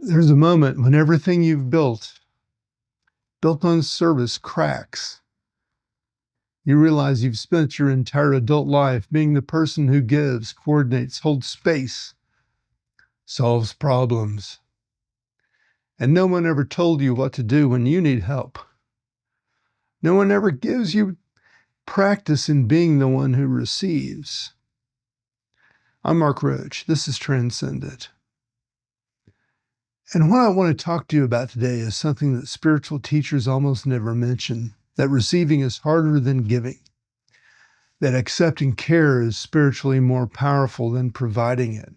There's a moment when everything you've built on service, cracks. You realize you've spent your entire adult life being the person who gives, coordinates, holds space, solves problems. And no one ever told you what to do when you need help. No one ever gives you practice in being the one who receives. I'm Mark Roach. This is Transcendent. And what I want to talk to you about today is something that spiritual teachers almost never mention, that receiving is harder than giving, that accepting care is spiritually more powerful than providing it,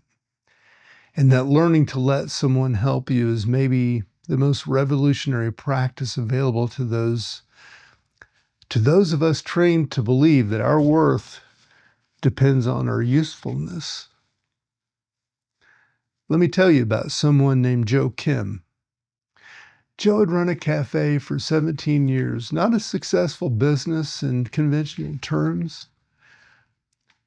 and that learning to let someone help you is maybe the most revolutionary practice available to those of us trained to believe that our worth depends on our usefulness. Let me tell you about someone named Joe Kim. Joe had run a cafe for 17 years, not a successful business in conventional terms.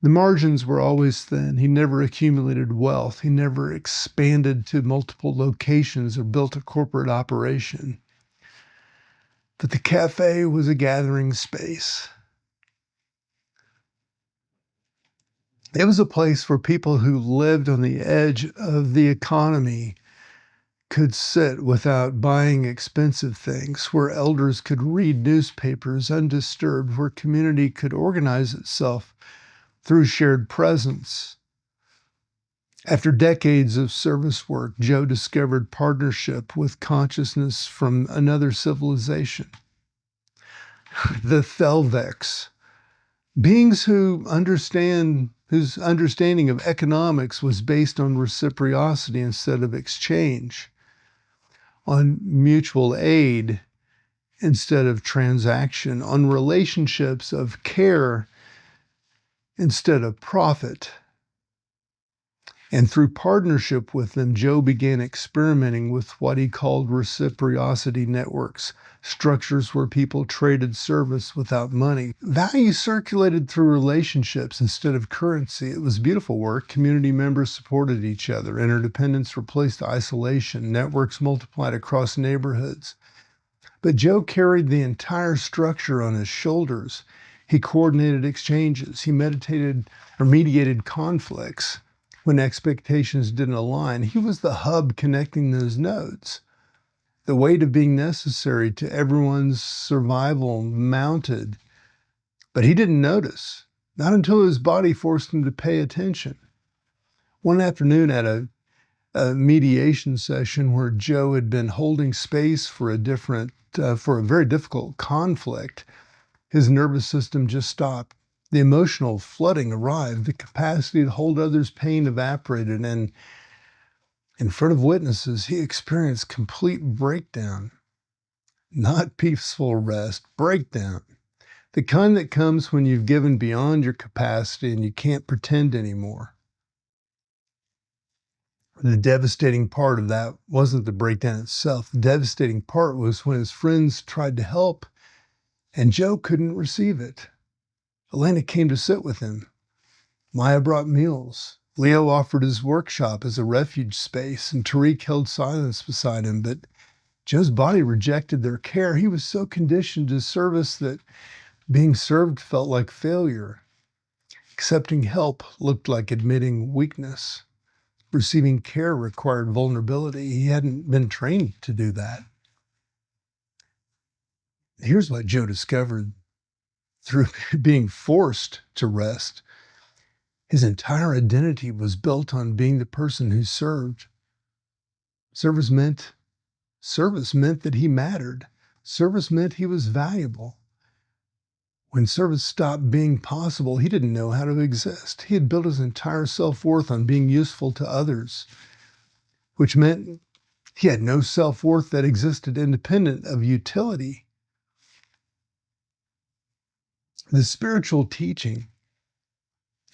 The margins were always thin. He never accumulated wealth. He never expanded to multiple locations or built a corporate operation. But the cafe was a gathering space. It was a place where people who lived on the edge of the economy could sit without buying expensive things, where elders could read newspapers undisturbed, where community could organize itself through shared presence. After decades of service work, Joe discovered partnership with consciousness from another civilization. The Thelvex, beings whose understanding of economics was based on reciprocity instead of exchange, on mutual aid instead of transaction, on relationships of care instead of profit. And through partnership with them, Joe began experimenting with what he called reciprocity networks, structures where people traded service without money. Value circulated through relationships instead of currency. It was beautiful work. Community members supported each other. Interdependence replaced isolation. Networks multiplied across neighborhoods. But Joe carried the entire structure on his shoulders. He coordinated exchanges. He mediated conflicts when expectations didn't align. He was the hub connecting those nodes. The weight of being necessary to everyone's survival mounted, but he didn't notice, not until his body forced him to pay attention. One afternoon at a mediation session where Joe had been holding space for a very difficult conflict, his nervous system just stopped. The emotional flooding arrived. The capacity to hold others' pain evaporated, and in front of witnesses, he experienced complete breakdown. Not peaceful rest, breakdown. The kind that comes when you've given beyond your capacity and you can't pretend anymore. The devastating part of that wasn't the breakdown itself. The devastating part was when his friends tried to help and Joe couldn't receive it. Elena came to sit with him. Maya brought meals. Leo offered his workshop as a refuge space, and Tariq held silence beside him, but Joe's body rejected their care. He was so conditioned to service that being served felt like failure. Accepting help looked like admitting weakness. Receiving care required vulnerability. He hadn't been trained to do that. Here's what Joe discovered through being forced to rest. His entire identity was built on being the person who served. Service meant that he mattered. Service meant he was valuable. When service stopped being possible, he didn't know how to exist. He had built his entire self-worth on being useful to others, which meant he had no self-worth that existed independent of utility. The spiritual teaching,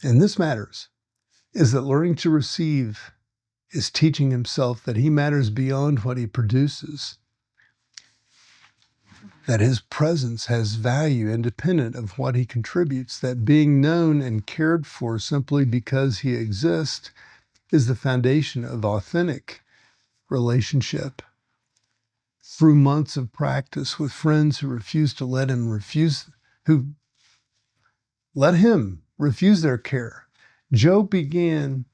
and this matters, is that learning to receive is teaching himself that he matters beyond what he produces, that his presence has value independent of what he contributes, that being known and cared for simply because he exists is the foundation of authentic relationship through months of practice with friends who who let him refuse their care. Joe began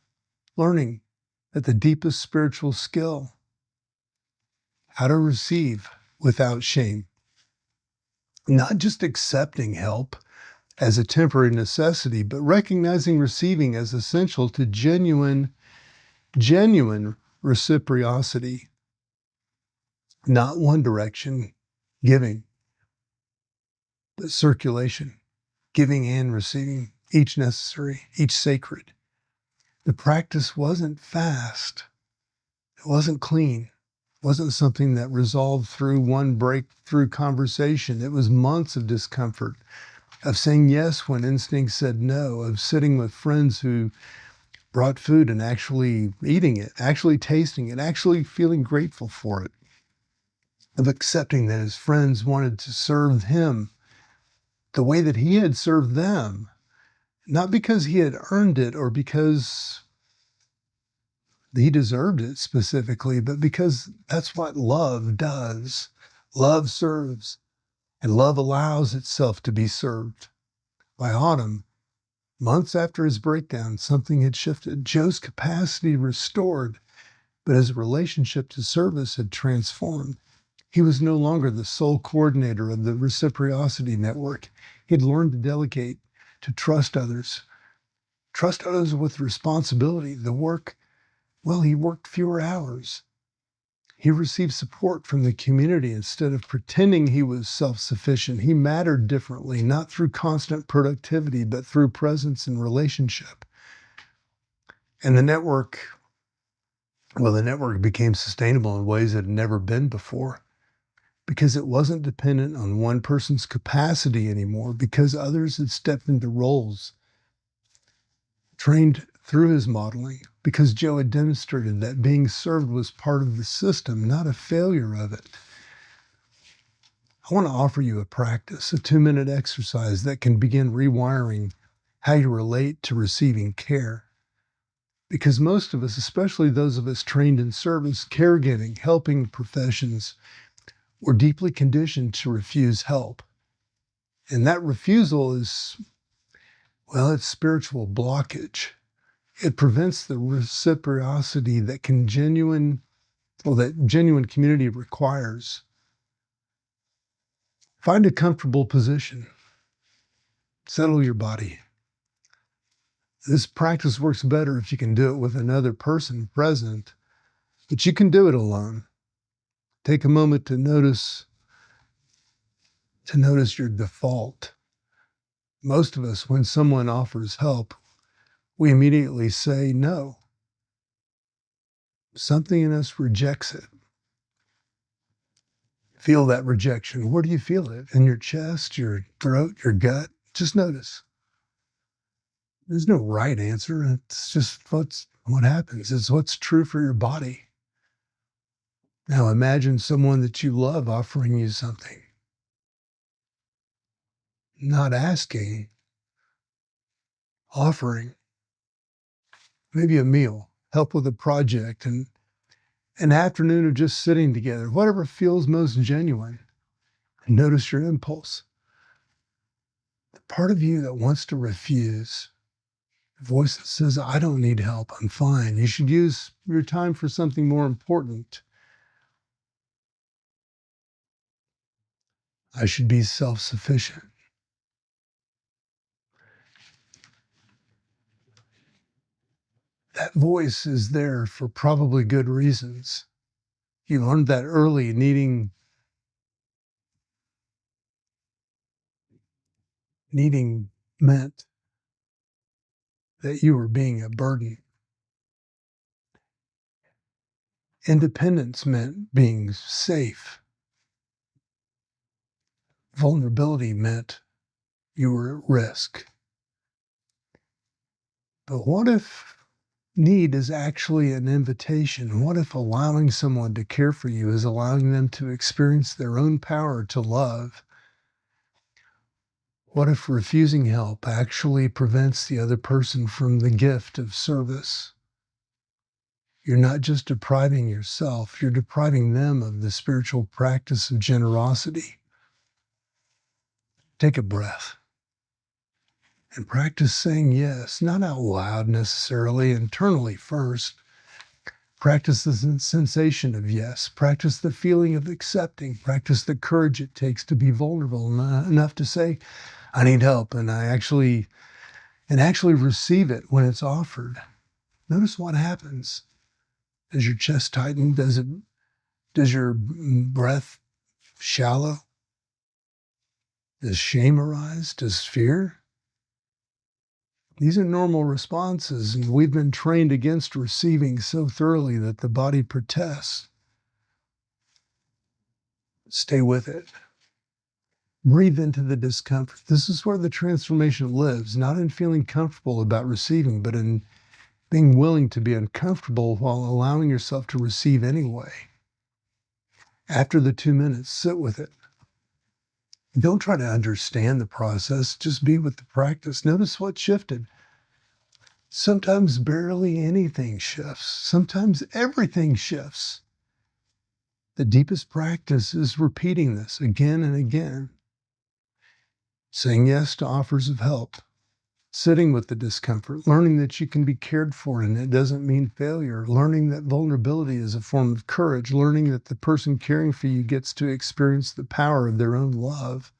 learning that the deepest spiritual skill, how to receive without shame, not just accepting help as a temporary necessity, but recognizing receiving as essential to genuine reciprocity, not one direction giving, but circulation, giving and receiving, each necessary, each sacred. The practice wasn't fast. It wasn't clean. It wasn't something that resolved through one breakthrough conversation. It was months of discomfort, of saying yes when instinct said no, of sitting with friends who brought food and actually eating it, actually tasting it, actually feeling grateful for it, of accepting that his friends wanted to serve him the way that he had served them, not because he had earned it or because he deserved it specifically, but because that's what love does. Love serves, and love allows itself to be served. By autumn, months after his breakdown, something had shifted. Joe's capacity restored, but his relationship to service had transformed. He was no longer the sole coordinator of the reciprocity network. He had learned to delegate, to trust others with responsibility. He worked fewer hours. He received support from the community instead of pretending he was self-sufficient. He mattered differently, not through constant productivity, but through presence and relationship. And the network became sustainable in ways it had never been before because it wasn't dependent on one person's capacity anymore, because others had stepped into roles trained through his modeling, because Joe had demonstrated that being served was part of the system, not a failure of it. I want to offer you a practice, a 2-minute exercise that can begin rewiring how you relate to receiving care. Because most of us, especially those of us trained in service, caregiving, helping professions, were deeply conditioned to refuse help. And that refusal is, it's spiritual blockage. It prevents the reciprocity that genuine community requires. Find a comfortable position. Settle your body. This practice works better if you can do it with another person present, but you can do it alone. Take a moment to notice your default. Most of us, when someone offers help, we immediately say no. Something in us rejects it. Feel that rejection. Where do you feel it? In your chest, your throat, your gut? Just notice. There's no right answer. It's just what happens. It's what's true for your body. Now imagine someone that you love offering you something. Not asking, offering. Maybe a meal, help with a project, and an afternoon of just sitting together, whatever feels most genuine. And notice your impulse. The part of you that wants to refuse, the voice that says, I don't need help, I'm fine. You should use your time for something more important. I should be self-sufficient. That voice is there for probably good reasons. You learned that early, needing meant that you were being a burden. Independence meant being safe. Vulnerability meant you were at risk. But what if need is actually an invitation? What if allowing someone to care for you is allowing them to experience their own power to love? What if refusing help actually prevents the other person from the gift of service? You're not just depriving yourself, you're depriving them of the spiritual practice of generosity. Take a breath and practice saying yes, not out loud necessarily, internally first. Practice the sensation of yes. Practice the feeling of accepting. Practice the courage it takes to be vulnerable enough to say, I need help, and actually receive it when it's offered. Notice what happens. Does your chest tighten? Does your breath shallow? Does shame arise? Does fear? These are normal responses, and we've been trained against receiving so thoroughly that the body protests. Stay with it. Breathe into the discomfort. This is where the transformation lives, not in feeling comfortable about receiving, but in being willing to be uncomfortable while allowing yourself to receive anyway. After the 2 minutes, sit with it. Don't try to understand the process, just be with the practice. Notice what shifted. Sometimes barely anything shifts. Sometimes everything shifts. The deepest practice is repeating this again and again. Saying yes to offers of help. Sitting with the discomfort. Learning that you can be cared for and it doesn't mean failure. Learning that vulnerability is a form of courage. Learning that the person caring for you gets to experience the power of their own love.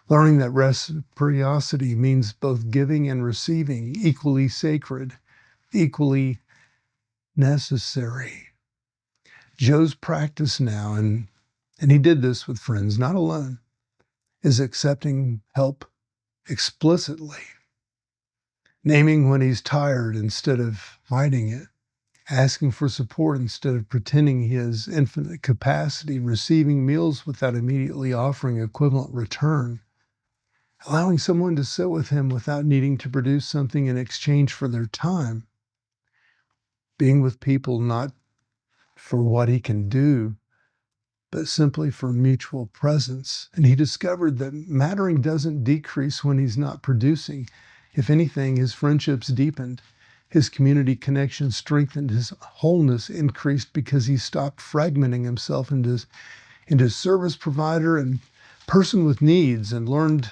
Learning that reciprocity means both giving and receiving, equally sacred, equally necessary. Joe's practice now, and he did this with friends, not alone, is accepting help explicitly, naming when he's tired instead of hiding it, asking for support instead of pretending he has infinite capacity, receiving meals without immediately offering equivalent return, allowing someone to sit with him without needing to produce something in exchange for their time, being with people not for what he can do, but simply for mutual presence. And he discovered that mattering doesn't decrease when he's not producing. If anything, his friendships deepened, his community connection strengthened, his wholeness increased because he stopped fragmenting himself into service provider and person with needs and learned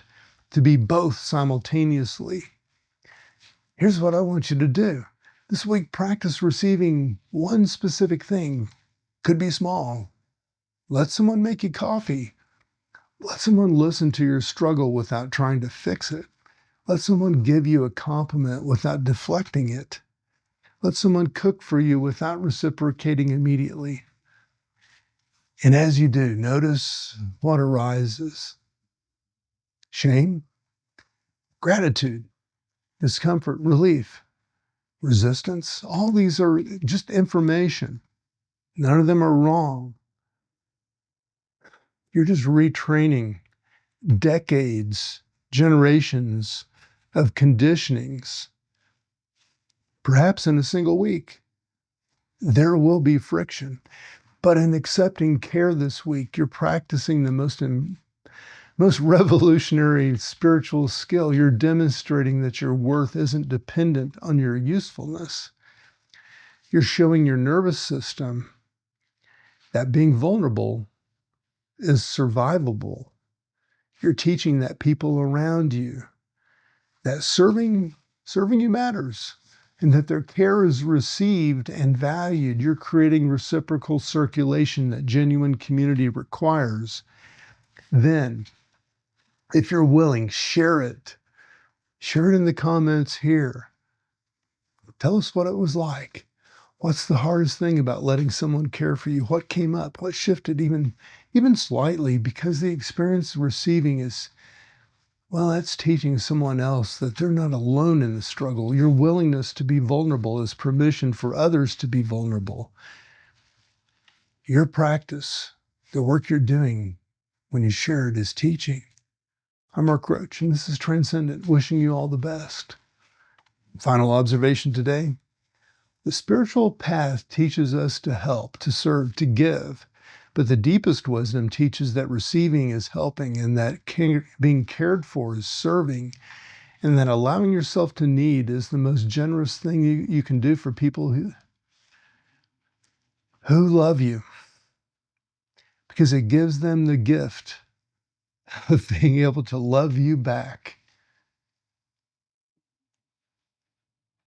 to be both simultaneously. Here's what I want you to do. This week, practice receiving one specific thing. Could be small. Let someone make you coffee. Let someone listen to your struggle without trying to fix it. Let someone give you a compliment without deflecting it. Let someone cook for you without reciprocating immediately. And as you do, notice what arises. Shame, gratitude, discomfort, relief, resistance. All these are just information. None of them are wrong. You're just retraining decades, generations of conditionings. Perhaps in a single week, there will be friction. But in accepting care this week, you're practicing the most revolutionary spiritual skill. You're demonstrating that your worth isn't dependent on your usefulness. You're showing your nervous system that being vulnerable is survivable. You're teaching that people around you that serving you matters and that their care is received and valued. You're creating reciprocal circulation that genuine community requires. Then, if you're willing, share it. Share it in the comments here. Tell us what it was like. What's the hardest thing about letting someone care for you? What came up? What shifted even slightly? Because the experience of receiving is, well, that's teaching someone else that they're not alone in the struggle. Your willingness to be vulnerable is permission for others to be vulnerable. Your practice, the work you're doing when you share it, is teaching. I'm Mark Roach, and this is Transcendent, wishing you all the best. Final observation today. The spiritual path teaches us to help, to serve, to give. But the deepest wisdom teaches that receiving is helping and that being cared for is serving and that allowing yourself to need is the most generous thing you can do for people who love you because it gives them the gift of being able to love you back.